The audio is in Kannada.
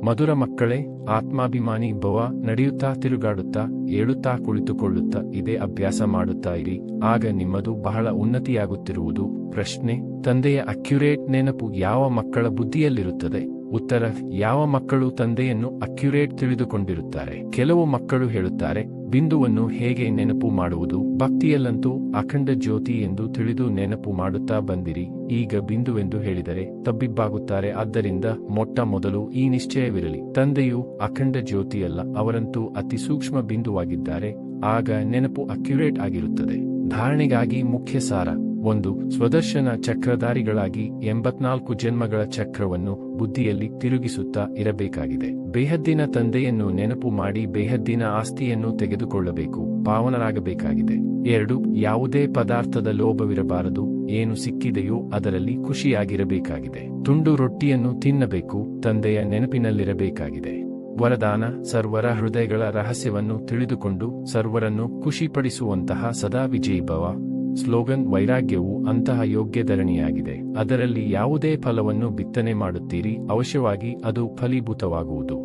ಮಧುರ ಮಕ್ಕಳೇ, ಆತ್ಮಾಭಿಮಾನಿ ಭವ. ನಡೆಯುತ್ತಾ, ತಿರುಗಾಡುತ್ತಾ, ಏಳುತ್ತಾ, ಕುಳಿತುಕೊಳ್ಳುತ್ತಾ ಇದೇ ಅಭ್ಯಾಸ ಮಾಡುತ್ತಾ ಇರಿ. ಆಗ ನಿಮ್ಮದು ಬಹಳ ಉನ್ನತಿಯಾಗುತ್ತಿರುವುದು. ಪ್ರಶ್ನೆ: ತಂದೆಯ ಅಕ್ಯುರೇಟ್ ನೆನಪು ಯಾವ ಮಕ್ಕಳ ಬುದ್ಧಿಯಲ್ಲಿರುತ್ತದೆ? ಉತ್ತರ: ಯಾವ ಮಕ್ಕಳು ತಂದೆಯನ್ನು ಅಕ್ಯುರೇಟ್ ತಿಳಿದುಕೊಂಡಿರುತ್ತಾರೆ. ಕೆಲವು ಮಕ್ಕಳು ಹೇಳುತ್ತಾರೆ, ಬಿಂದುವನ್ನು ಹೇಗೆ ನೆನಪು ಮಾಡುವುದು? ಭಕ್ತಿಯಲ್ಲಂತೂ ಅಖಂಡ ಜ್ಯೋತಿ ಎಂದು ತಿಳಿದು ನೆನಪು ಮಾಡುತ್ತಾ ಬಂದಿರಿ. ಈಗ ಬಿಂದುವೆಂದು ಹೇಳಿದರೆ ತಬ್ಬಿಬ್ಬಾಗುತ್ತಾರೆ. ಆದ್ದರಿಂದ ಮೊಟ್ಟ ಮೊದಲು ಈ ನಿಶ್ಚಯವಿರಲಿ, ತಂದೆಯು ಅಖಂಡ ಜ್ಯೋತಿಯಲ್ಲ, ಅವರಂತೂ ಅತಿ ಸೂಕ್ಷ್ಮ ಬಿಂದುವಾಗಿದ್ದಾರೆ. ಆಗ ನೆನಪು ಅಕ್ಯುರೇಟ್ ಆಗಿರುತ್ತದೆ. ಧಾರಣೆಗಾಗಿ ಮುಖ್ಯ ಸಾರ: 1. ಸ್ವದರ್ಶನ ಚಕ್ರಧಾರಿಗಳಾಗಿ 84 ಜನ್ಮಗಳ ಚಕ್ರವನ್ನು ಬುದ್ಧಿಯಲ್ಲಿ ತಿರುಗಿಸುತ್ತಾ ಇರಬೇಕಾಗಿದೆ. ಬೇಹದ್ದಿನ ತಂದೆಯನ್ನು ನೆನಪು ಮಾಡಿ ಬೇಹದ್ದಿನ ಆಸ್ತಿಯನ್ನು ತೆಗೆದುಕೊಳ್ಳಬೇಕು, ಪಾವನರಾಗಬೇಕಾಗಿದೆ. 2. ಯಾವುದೇ ಪದಾರ್ಥದ ಲೋಭವಿರಬಾರದು. ಏನು ಸಿಕ್ಕಿದೆಯೋ ಅದರಲ್ಲಿ ಖುಷಿಯಾಗಿರಬೇಕಾಗಿದೆ. ತುಂಡು ರೊಟ್ಟಿಯನ್ನು ತಿನ್ನಬೇಕು, ತಂದೆಯ ನೆನಪಿನಲ್ಲಿರಬೇಕಾಗಿದೆ. ವರದಾನ: ಸರ್ವರ ಹೃದಯಗಳ ರಹಸ್ಯವನ್ನು ತಿಳಿದುಕೊಂಡು ಸರ್ವರನ್ನು ಖುಷಿಪಡಿಸುವಂತಹ ಸದಾ ವಿಜಯೀಭವ. ಸ್ಲೋಗನ್: ವೈರಾಗ್ಯವು ಅಂತಹ ಯೋಗ್ಯ ಧರಣಿಯಾಗಿದೆ. ಅದರಲ್ಲಿ ಯಾವುದೇ ಫಲವನ್ನು ಬಿತ್ತನೆ ಮಾಡುತ್ತೀರಿ, ಅವಶ್ಯವಾಗಿ ಅದು ಫಲೀಭೂತವಾಗುವುದು.